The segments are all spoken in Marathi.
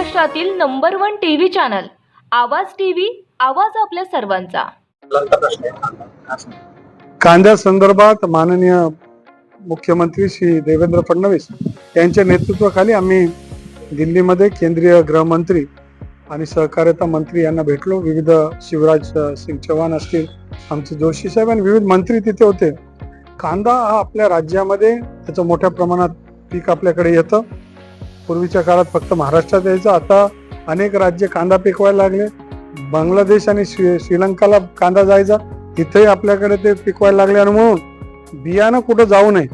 महाराष्ट्रातील नंबर 1 टीव्ही चॅनल आवाज टीव्ही, आवाज आपल्या सर्वांचा। कांद्या संदर्भात माननीय मुख्यमंत्री श्री देवेंद्र फडणवीस यांच्या नेतृत्वाखाली आम्ही दिल्लीमध्ये केंद्रीय गृहमंत्री आणि सहकार्यता मंत्री यांना भेटलो। विविध शिवराज सिंग चौहान असतील, आमचे जोशी साहेब आणि विविध मंत्री तिथे होते। कांदा हा आपल्या राज्यामध्ये त्याचं मोठ्या प्रमाणात पीक आपल्याकडे येतं। पूर्वीच्या काळात फक्त महाराष्ट्रात यायचं, आता अनेक राज्य कांदा पिकवायला लागले। बांगलादेश आणि श्रीलंकाला कांदा जायचा, तिथेही आपल्याकडे ते पिकवायला लागले। आणि म्हणून बियाणं कुठं जाऊ नये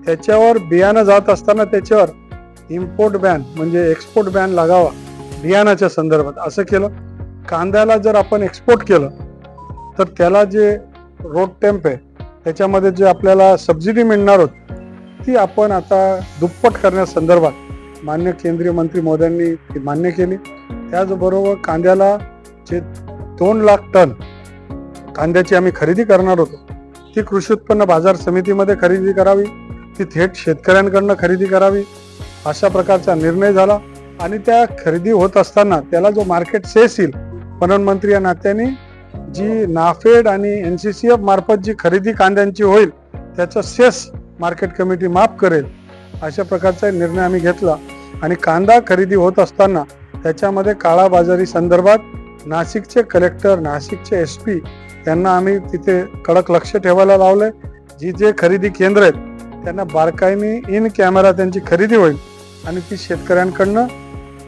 त्याच्यावर, बियाणं जात असताना त्याच्यावर इम्पोर्ट बॅन म्हणजे एक्सपोर्ट बॅन लागावा बियाणाच्या संदर्भात असं केलं। कांद्याला जर आपण एक्सपोर्ट केलं तर त्याला जे रोड टेम्प आहे त्याच्यामध्ये जे आपल्याला सबसिडी मिळणार होती ती आपण आता दुप्पट करण्यासंदर्भात मान्य केंद्रीय मंत्री मोदयांनी मान्य केली। त्याचबरोबर कांद्याला जे 2 लाख टन कांद्याची आम्ही खरेदी करणार होतो ती कृषी उत्पन्न बाजार समितीमध्ये खरेदी करावी, ती थेट शेतकऱ्यांकडनं खरेदी करावी अशा प्रकारचा निर्णय झाला। आणि त्या खरेदी होत असताना त्याला जो मार्केट सेस येईल, पणन मंत्री या नात्याने जी नाफेड आणि NCCF मार्फत जी खरेदी कांद्यांची होईल त्याचा सेस मार्केट कमिटी माफ करेल अशा प्रकारचा निर्णय आम्ही घेतला। आणि कांदा खरेदी होत असताना त्याच्यामध्ये काळाबाजारी संदर्भात नाशिकचे कलेक्टर, नाशिकचे SP यांना आम्ही तिथे कडक लक्ष ठेवायला लावले। जी जे खरेदी केंद्र आहेत त्यांना बारकाईने इन कॅमेरा त्यांची खरेदी होईल आणि ती शेतकऱ्यांकडनं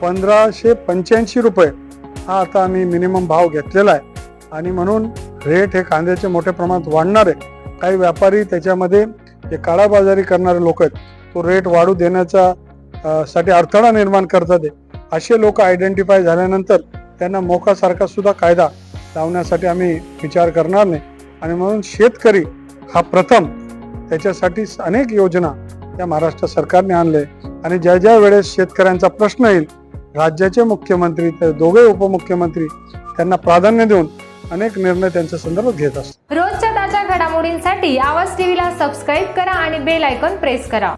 1585 रुपये हा आता आम्ही मिनिमम भाव घेतलेला आहे। आणि म्हणून रेट हे कांद्याचे मोठ्या प्रमाणात वाढणार आहे। काही व्यापारी त्याच्यामध्ये जे काळाबाजारी करणारे लोक आहेत तो रेट वाढू देण्याचा साठी अडथळा निर्माण करतात। असे लोक आयडेंटिफाय झाल्यानंतर त्यांना मोकासारखा सुद्धा कायदा लावण्यासाठी आम्ही विचार करणार नाही। आणि म्हणून शेतकरी हा प्रथम, त्याच्यासाठी अनेक योजना या महाराष्ट्र सरकारने आणले। आणि ज्या ज्या वेळेस शेतकऱ्यांचा प्रश्न येईल राज्याचे मुख्यमंत्री तर दोघे उपमुख्यमंत्री त्यांना प्राधान्य देऊन अनेक निर्णय त्यांच्या संदर्भात घेत असतात। रोजच्या ताज्या घडामोडींसाठी आवाज टीव्हीला सबस्क्राईब करा आणि बेल आयकॉन प्रेस करा।